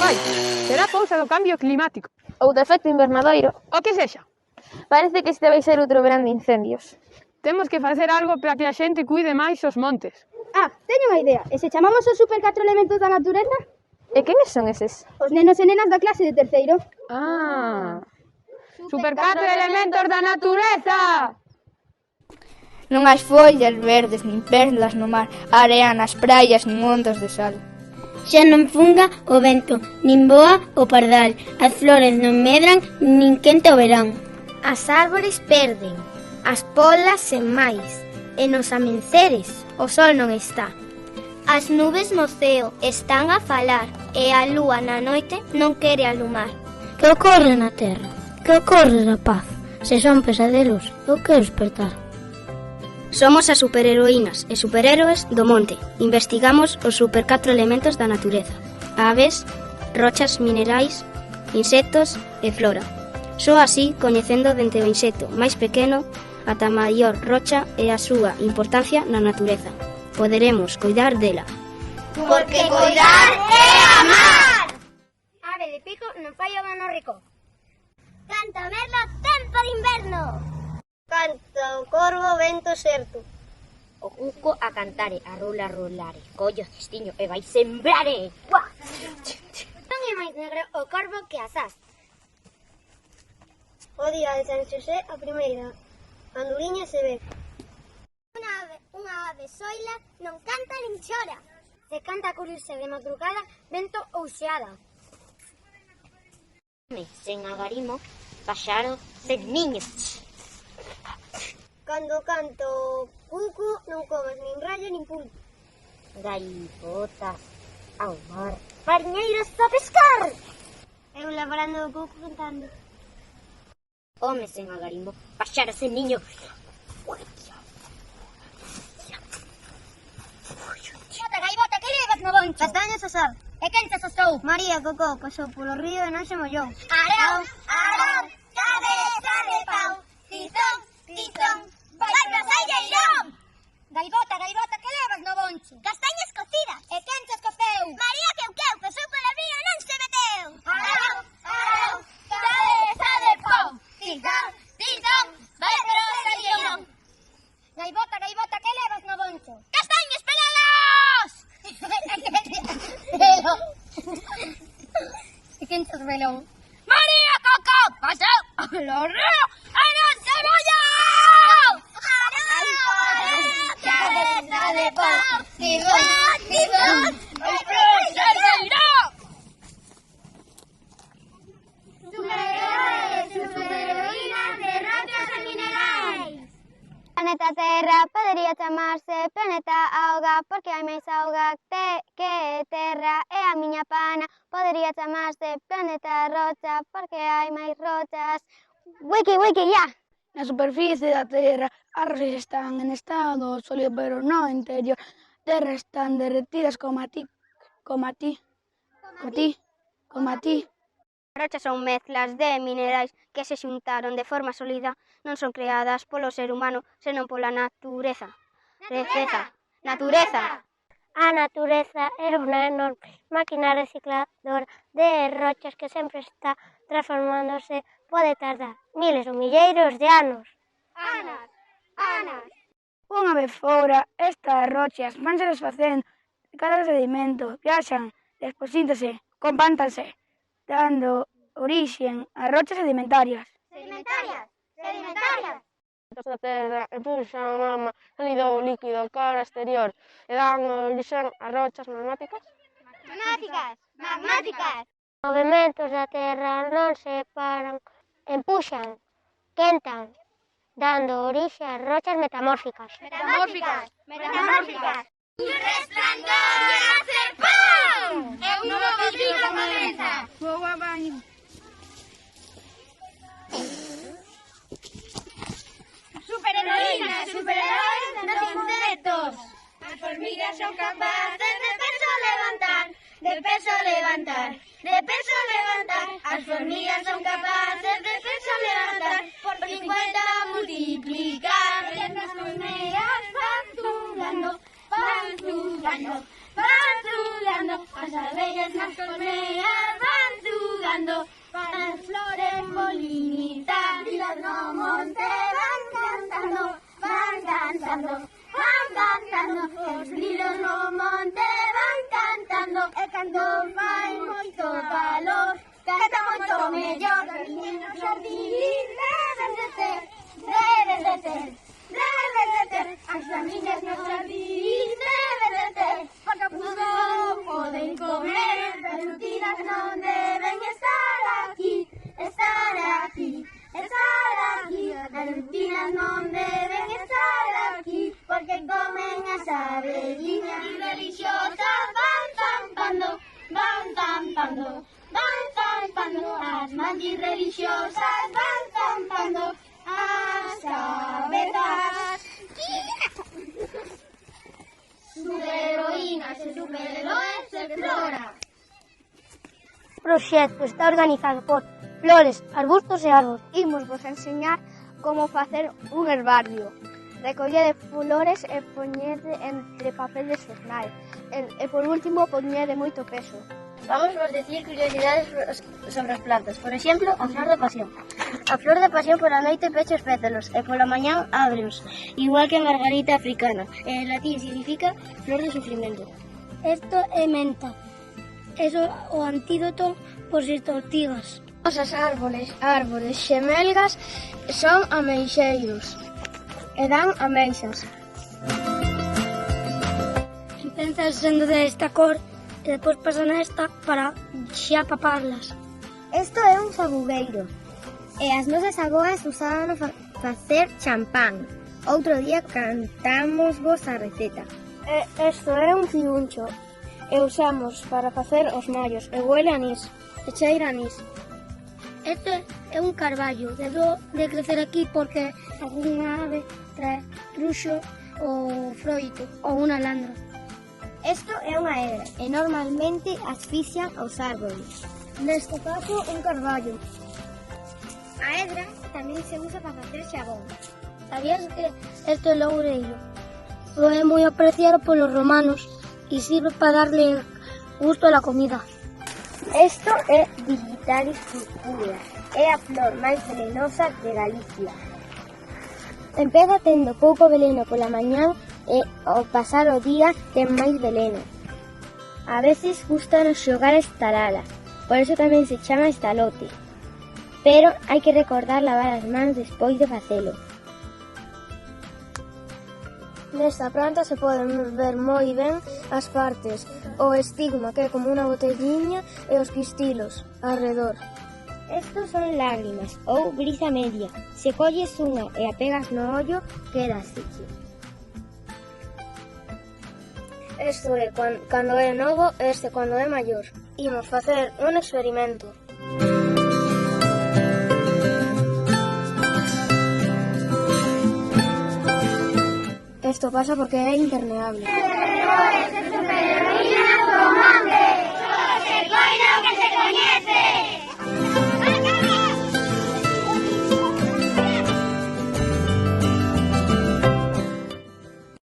vai. Será cousa do cambio climático. Ou do efecto invernadoiro. O que sexa. Parece que este vai ser outro verán de incendios. Temos que facer algo para que a xente cuide máis os montes. Teño unha idea. E se chamamos os super 4 elementos da natureza? E quen son eses? Os nenos e nenas da clase de terceiro. Super 4 elementos da natureza! Non hai follas verdes, nin perlas no mar, area nas praias, nin ondas de sal. Xa non funga o vento, nin boa o pardal, as flores non medran, nin quente o verán. As árbores perden, as polas sen máis, e nos amenceres o sol non está. As nubes no ceo están a falar, e a lúa na noite non quere alumar. Que ocorre na terra? Que ocorre na paz? Se son pesadelos, eu quero despertar. Somos as superheroínas e superhéroes do monte. Investigamos os super 4 elementos da natureza. Aves, rochas minerais, insectos e flora. Só así, coñecendo dende o insecto máis pequeno ata a maior rocha e a súa importancia na natureza, poderemos coidar dela. Porque coidar é amar! Ave de pico non fai o ano rico. Canta merla, tempo de inverno! Canta o corvo vento certo. O cuco a cantare, a rula rulare, collo cestiño e vai sembrare. Non é máis negro o corvo que as as. O día de San Xosé, a primeira anduliña se ve. Unha ave soila non canta nin chora. Se canta a curirse de madrugada, vento ou xeada. Sen agarimo, paxaro sen niños. Cando canto cucu non comas nin rayo nin pulpo. Gaivotas ao mar, mariñeiros a pescar. Eu labrando o cuco cantando. Home sen agarimo, paxaro sen niño. Gaivota, que levas no boncho? Castañas asado. E quen te asostou? María Cocó pasou polo río e non se mollou. Arao, arao, cabeza de pau, tizón, tizón, vai pra Salleirón! Gaivota, que levas no boncho? Castañas cocidas. E quen te escoceu? María Queuqueu pasou polo río e non se meteu. Arao, arao, cabeza de pau, tizón, tizón, vai pra Salleirón! Gaivota, que levas no boncho? Castañas pelados! E quen te velou? María Cocó pasou polo río e non se mollou. Cabeza de pau, tizón, tizón, vai pra Salleirón! Superheroes, superheroínas de rochas e minerais. Planeta Terra podería chamarse Planeta Auga porque hai máis auga que terra e a miña pana podería chamarse Planeta Rocha porque hai máis rochas. Wiki, ya! Na superficie da Terra, as rochas están en estado sólido, pero no interior. Terra están derretidas como a ti. As rochas son mezclas de minerais que se xuntaron de forma sólida, non son creadas polo ser humano, senón pola natureza. Natureza. A natureza é unha enorme máquina recicladora de rochas que sempre está transformándose. Pode tardar miles ou milleiros de anos. Anos. Unha vez fora, estas rochas vanse desfacendo de cada sedimento, viaxan, desposíntase, compántanse, dando orixen a rochas sedimentarias. Sedimentarias. Da terra empuxan a magma sólido líquido cara exterior e dan orixen a rochas magmáticas. Magmáticas. Movementos da terra non se paran, empuxan, quentan, dando orixe a rochas metamórficas. Metamórficas. Un resplandor de hacer pão! É un novo vídeo da comeza. Vou a baño. Superheroínas, superheróis dos insectos. As formigas son capaces de peso levantar. As formigas son capaces de peso levantar. Por 50 multiplicar. Las formigas van jugando. juliando, as abellas nas colmenas van xugando, as flores polinitas, lilas no monte van cantando, van cantando, van cantando, os lilos no monte van cantando, e cando fai moito calor, canta moito mellor, os niños xardín deben de ter, deben de ter, deben de ter, as familias no xardín deben de ter, porque non poden comer, perutinas non deben estar aquí, estar aquí, estar aquí, as perutinas non deben estar aquí, porque comen as abelliñas y religiosas van zampando, van zampando, van zampando, as mantis religiosas van zampando as cabezas. Superheroínas e superheróis de Flora. O proxecto está organizado por Flores, Arbustos e Árbores. Imos vos enseñar como facer un herbario. Recollede flores e poñede entre papel de xornal. E por último, poñede moito peso. Vamos vos decir curiosidades sobre as plantas. Por exemplo, a flor de pasión. A flor de pasión pola noite pecha os pétalos e pola mañán ábreos, igual que a margarita africana. En latín significa flor de sufrimento. Esto é menta. Eso o antídoto por as tortigas. Os árboles xemelgas son ameixeiros e dan ameixas. Empezan sendo desta cor e depois pasan a esta para xa taparlas. Isto é un sabugueiro e as nosas avoas usaban facer champán. Outro día cantamos vos a receta. Isto é un ciuncho e usamos para facer os mallos e huele a anís, e cheira a anís. Este é un carballo, debo de crecer aquí porque algunha ave trae truxo ou froito ou unha landra. Isto é unha hedra e normalmente asfixian aos árboles. Neste caso, un carballo. A hedra tamén se usa para facer xabón. Sabías que este loureiro foi moi apreciado polos romanos e sirve para darle gusto a la comida? Isto é Digitalis purpurea, é a flor máis venenosa de Galicia. Empeza tendo pouco veleno pola mañán e ao pasar o día ten máis veleno. A veces gustanos xogar a estalala, por eso tamén se chama estalote. Pero hai que recordar lavar as mans despois de facelo. Nesta planta se poden ver moi ben as partes, o estigma, que é como unha botelliña, e os pistilos arredor. Estos son lágrimas ou brisa media. Se colles unha e a pegas no ollo, queda así. Isto é cando é novo, este cando é maior. Imos facer un experimento. Isto pasa porque é impermeable.